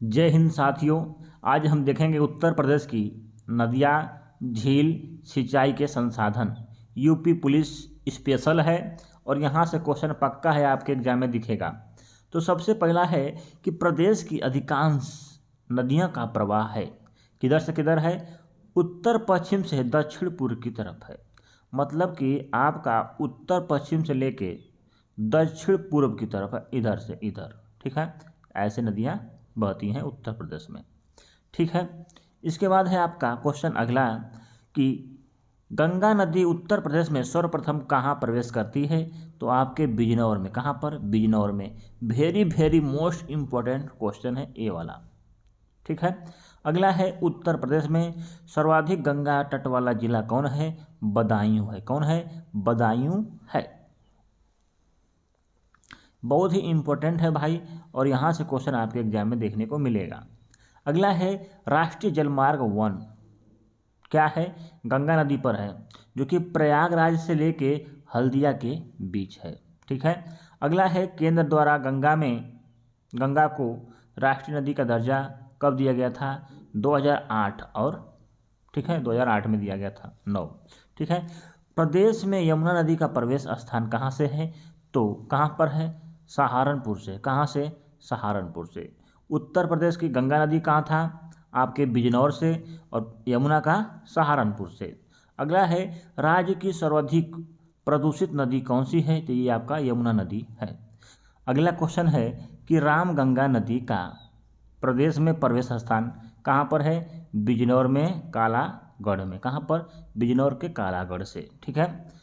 जय हिंद साथियों। आज हम देखेंगे उत्तर प्रदेश की नदियाँ, झील, सिंचाई के संसाधन। यूपी पुलिस स्पेशल है और यहाँ से क्वेश्चन पक्का है, आपके एग्जाम में दिखेगा। तो सबसे पहला है कि प्रदेश की अधिकांश नदियों का प्रवाह है किधर से किधर है, उत्तर पश्चिम से दक्षिण पूर्व की तरफ है। मतलब कि आपका उत्तर पश्चिम से लेके दक्षिण पूर्व की तरफ है, इधर से इधर। ठीक है, ऐसे नदियाँ बहती हैं उत्तर प्रदेश में। ठीक है, इसके बाद है आपका क्वेश्चन अगला कि गंगा नदी उत्तर प्रदेश में सर्वप्रथम कहाँ प्रवेश करती है। तो आपके बिजनौर में। कहाँ पर? बिजनौर में। Very very most important question है ये वाला। ठीक है, अगला है उत्तर प्रदेश में सर्वाधिक गंगा तट वाला जिला कौन है? बदायूं है। कौन है? बदायूं है। बहुत ही इम्पोर्टेंट है भाई, और यहाँ से क्वेश्चन आपके एग्जाम में देखने को मिलेगा। अगला है राष्ट्रीय जलमार्ग 1 क्या है? गंगा नदी पर है, जो कि प्रयागराज से लेके हल्दिया के बीच है। ठीक है, अगला है केंद्र द्वारा गंगा को राष्ट्रीय नदी का दर्जा कब दिया गया था? 2008 और ठीक है 2008 में दिया गया था 9। ठीक है, प्रदेश में यमुना नदी का प्रवेश स्थान कहाँ से है? तो कहाँ पर है? सहारनपुर से। कहाँ से? सहारनपुर से। उत्तर प्रदेश की गंगा नदी कहाँ था? आपके बिजनौर से, और यमुना का सहारनपुर से। अगला है राज्य की सर्वाधिक प्रदूषित नदी कौन सी है? तो ये आपका यमुना नदी है। अगला क्वेश्चन है कि रामगंगा नदी का प्रदेश में प्रवेश स्थान कहाँ पर है? बिजनौर में, कालागढ़ में। कहाँ पर? बिजनौर के कालागढ़ से। ठीक है,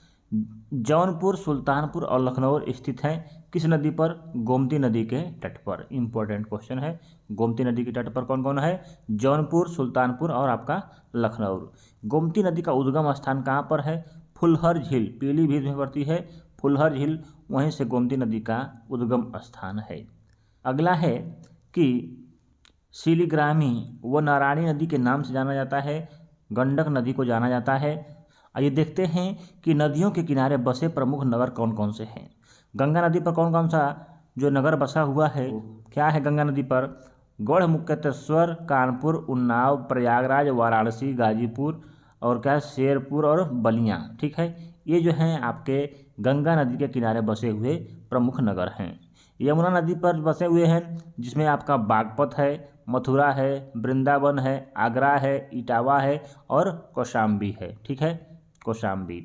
जौनपुर, सुल्तानपुर और लखनऊ स्थित है किस नदी पर? गोमती नदी के तट पर। इंपॉर्टेंट क्वेश्चन है। गोमती नदी के तट पर कौन कौन है? जौनपुर, सुल्तानपुर और आपका लखनऊ। गोमती नदी का उद्गम स्थान कहाँ पर है? फुलहर झील, पीलीभीत में पड़ती है फुलहर झील, वहीं से गोमती नदी का उद्गम स्थान है। अगला है कि शिलीग्रामी व नारायणी नदी के नाम से जाना जाता है, गंडक नदी को जाना जाता है। आइए देखते हैं कि नदियों के किनारे बसे प्रमुख नगर कौन कौन से हैं। गंगा नदी पर कौन कौन सा जो नगर बसा हुआ है? क्या है गंगा नदी पर? गढ़मुक्तेश्वर, कानपुर, उन्नाव, प्रयागराज, वाराणसी, गाजीपुर और क्या, शेरपुर और बलिया। ठीक है, ये जो हैं आपके गंगा नदी के किनारे बसे हुए प्रमुख नगर हैं। यमुना नदी पर बसे हुए हैं, जिसमें आपका बागपत है, मथुरा है, वृंदावन है, आगरा है, इटावा है और कौशाम्बी है। ठीक है, कौशाम्बी।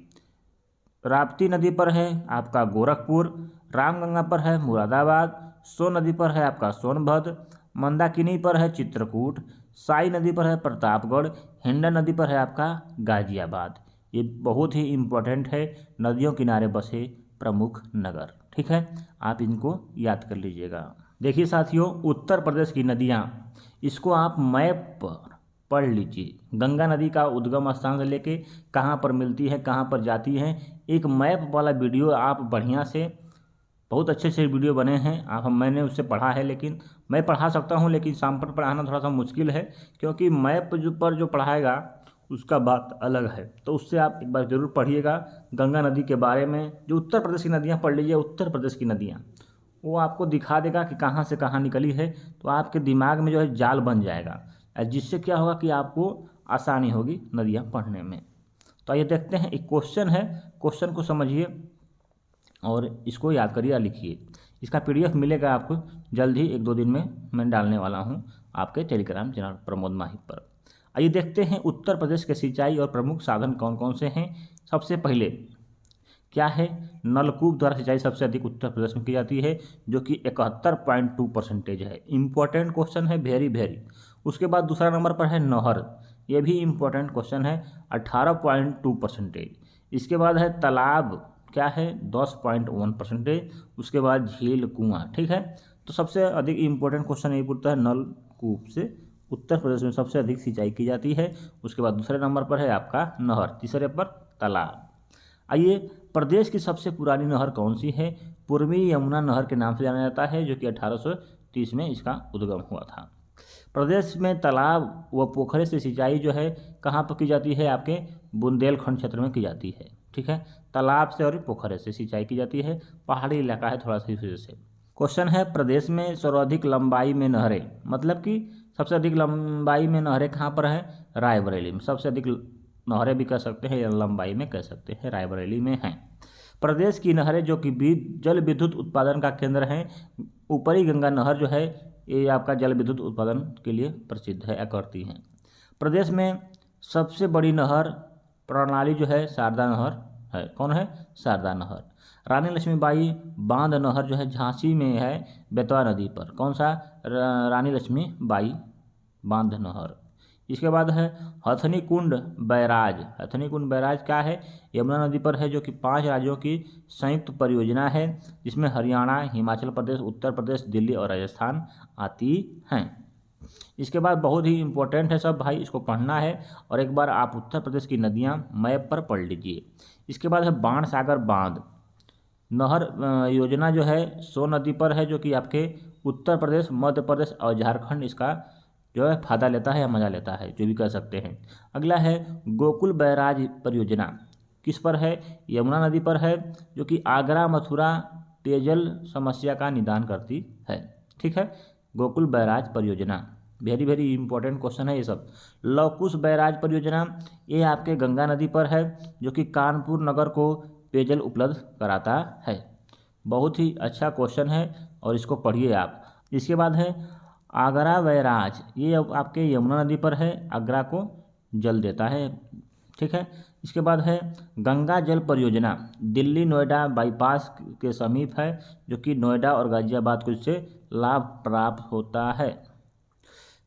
राप्ती नदी पर है आपका गोरखपुर, रामगंगा पर है मुरादाबाद, सोन नदी पर है आपका सोनभद्र, मंदाकिनी पर है चित्रकूट, साई नदी पर है प्रतापगढ़, हिंडन नदी पर है आपका गाजियाबाद। ये बहुत ही इम्पोर्टेंट है, नदियों किनारे बसे प्रमुख नगर। ठीक है, आप इनको याद कर लीजिएगा। देखिए साथियों, उत्तर प्रदेश की नदियाँ, इसको आप मैप पर पढ़ लीजिए। गंगा नदी का उद्गम स्थान से लेके कहाँ पर मिलती है, कहाँ पर जाती है, एक मैप वाला वीडियो आप बढ़िया से, बहुत अच्छे से वीडियो बने हैं। मैंने उससे पढ़ा है, लेकिन मैं पढ़ा सकता हूँ, लेकिन शाम पर पढ़ाना थोड़ा सा मुश्किल है, क्योंकि मैप जो पढ़ाएगा उसका बात अलग है। तो उससे आप एक बार ज़रूर पढ़िएगा गंगा नदी के बारे में। जो उत्तर प्रदेश की नदियाँ पढ़ लीजिए, उत्तर प्रदेश की नदियाँ, वो आपको दिखा देगा कि कहाँ से कहाँ निकली है। तो आपके दिमाग में जो है जाल बन जाएगा, जिससे क्या होगा कि आपको आसानी होगी नदियाँ पढ़ने में। तो आइए देखते हैं, एक क्वेश्चन है, क्वेश्चन को समझिए और इसको याद करिए या लिखिए। इसका PDF मिलेगा आपको जल्द ही, 1-2 दिन में मैं डालने वाला हूँ आपके टेलीग्राम चैनल प्रमोद माही पर। आइए देखते हैं उत्तर प्रदेश के सिंचाई और प्रमुख साधन कौन कौन से हैं। सबसे पहले क्या है? नलकूप द्वारा सिंचाई सबसे अधिक उत्तर प्रदेश में की जाती है, जो कि 71.2% है। इम्पोर्टेंट क्वेश्चन है, वेरी वेरी। उसके बाद दूसरा नंबर पर है नहर, ये भी इम्पोर्टेंट क्वेश्चन है, 18.2%। इसके बाद है तालाब, क्या है? 10.1%। उसके बाद झील, कुआं। ठीक है, तो सबसे अधिक इम्पोर्टेंट क्वेश्चन ये पूछता है नलकूप से उत्तर प्रदेश में सबसे अधिक सिंचाई की जाती है। उसके बाद दूसरे नंबर पर है आपका नहर, तीसरे पर तालाब। आइए, प्रदेश की सबसे पुरानी नहर कौन सी है? पूर्वी यमुना नहर के नाम से जाना जाता है, जो कि 1830 में इसका उद्गम हुआ था। प्रदेश में तालाब व पोखरे से सिंचाई जो है कहाँ पर की जाती है? आपके बुंदेलखंड क्षेत्र में की जाती है। ठीक है, तालाब से और पोखरे से सिंचाई की जाती है, पहाड़ी इलाका है थोड़ा सा इस वजह से। क्वेश्चन है प्रदेश में सर्वाधिक लंबाई में नहरें, मतलब कि सबसे अधिक लंबाई में नहरें कहाँ पर है? रायबरेली में। सबसे अधिक नहरें भी कह सकते हैं या लंबाई में कह सकते हैं, रायबरेली में हैं। प्रदेश की नहरें जो कि जल विद्युत उत्पादन का केंद्र हैं, ऊपरी गंगा नहर जो है ये आपका जल विद्युत उत्पादन के लिए प्रसिद्ध है या करती हैं। प्रदेश में सबसे बड़ी नहर प्रणाली जो है शारदा नहर है। कौन है? शारदा नहर। रानी लक्ष्मीबाई बांध नहर जो है झांसी में है, बेतवा नदी पर। कौन सा? रानी लक्ष्मीबाई बांध नहर। इसके बाद है हथनी कुंड बैराज। हथनी कुंड बैराज क्या है? यमुना नदी पर है, जो कि 5 राज्यों की संयुक्त परियोजना है, जिसमें हरियाणा, हिमाचल प्रदेश, उत्तर प्रदेश, दिल्ली और राजस्थान आती हैं। इसके बाद बहुत ही इम्पोर्टेंट है सब भाई, इसको पढ़ना है और एक बार आप उत्तर प्रदेश की नदियाँ मैप पर पढ़ लीजिए। इसके बाद है बाणसागर बांध नहर योजना जो है सोन नदी पर है, जो कि आपके उत्तर प्रदेश, मध्य प्रदेश और झारखंड इसका जो है फायदा लेता है या मज़ा लेता है, जो भी कह सकते हैं। अगला है गोकुल बैराज परियोजना, किस पर है? यमुना नदी पर है, जो कि आगरा मथुरा पेयजल समस्या का निदान करती है। ठीक है, गोकुल बैराज परियोजना वेरी वेरी इंपॉर्टेंट क्वेश्चन है ये सब। लवकुश बैराज परियोजना ये आपके गंगा नदी पर है, जो कि कानपुर नगर को पेयजल उपलब्ध कराता है। बहुत ही अच्छा क्वेश्चन है और इसको पढ़िए आप। इसके बाद है आगरा बैराज, ये आपके यमुना नदी पर है, आगरा को जल देता है। ठीक है, इसके बाद है गंगा जल परियोजना दिल्ली नोएडा बाईपास के समीप है, जो कि नोएडा और गाजियाबाद को इससे लाभ प्राप्त होता है।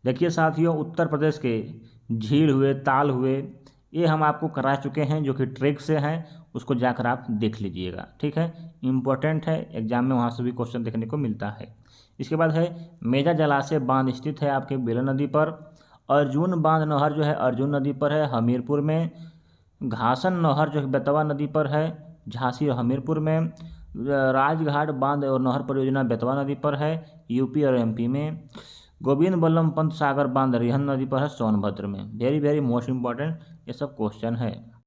देखिए साथियों, उत्तर प्रदेश के झील हुए, ताल हुए, ये हम आपको करा चुके हैं, जो कि ट्रिक से हैं, उसको जाकर आप देख लीजिएगा। ठीक है, इम्पोर्टेंट है, एग्जाम में वहाँ से भी क्वेश्चन देखने को मिलता है। इसके बाद है मेजा जलाशय बांध स्थित है आपके बेलन नदी पर। अर्जुन बांध नहर जो है अर्जुन नदी पर है, हमीरपुर में। घासन नहर जो है बेतवा नदी पर है, झांसी और हमीरपुर में। राजघाट बांध और नहर परियोजना बेतवा नदी पर है, यूपी और एमपी में। गोविंद बल्लभ पंत सागर बांध रिहन नदी पर है, सोनभद्र में। वेरी वेरी मोस्ट इंपॉर्टेंट ये सब क्वेश्चन है।